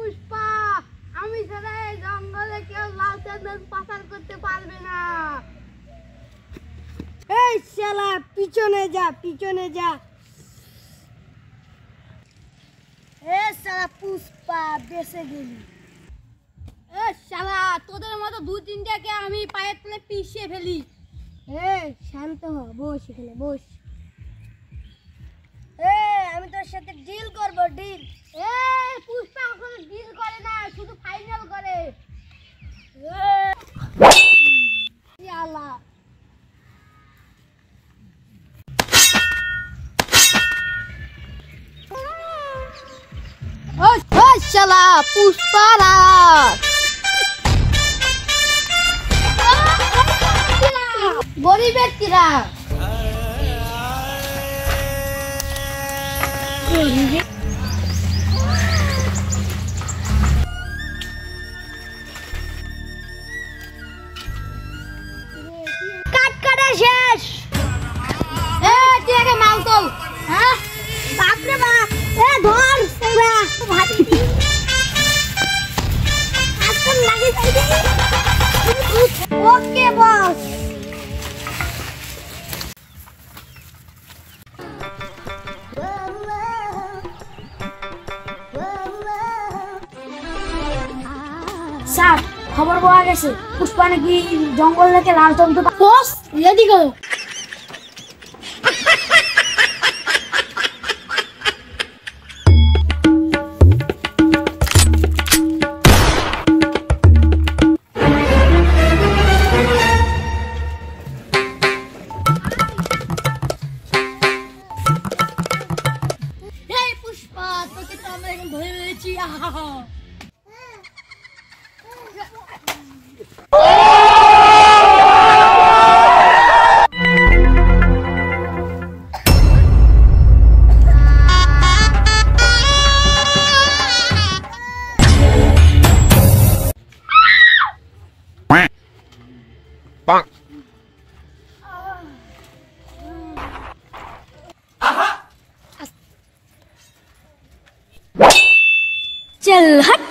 পুষ্পা, আমি ছাড়া এই জঙ্গলে কেউ লাল চন্দন পাচার করতে পারবে না। এই শালা পিছনে যা, পিছনে যা। এ শালা পুষ্পা বেঁচে গেলি। এ শালা তোদের মতো দু তিনটাকে আমি পায়ের তলে পিষে ফেলি। শান্ত হ, বস এখানে বস। আমি তোর সাথে ডিল করব, ডিল। পুষ্পা কখনো ডিল করে না, শুধু ফাইনাল করে। শালা পুষ্পা গরিব ব্যক্তিরা কাট কাটা শেষ। তুই আগে মাল তোল। হ্যাঁ বাপরে বাপ, ধর ওকে বস। স্যার, খবর পাওয়া গেছে পুষ্পা নাকি জঙ্গল থেকে লাল চন্দন। বস রেডি করো। পুষ্পা তোকে তো আমরা এখন ধরে রয়েছি। चल हट।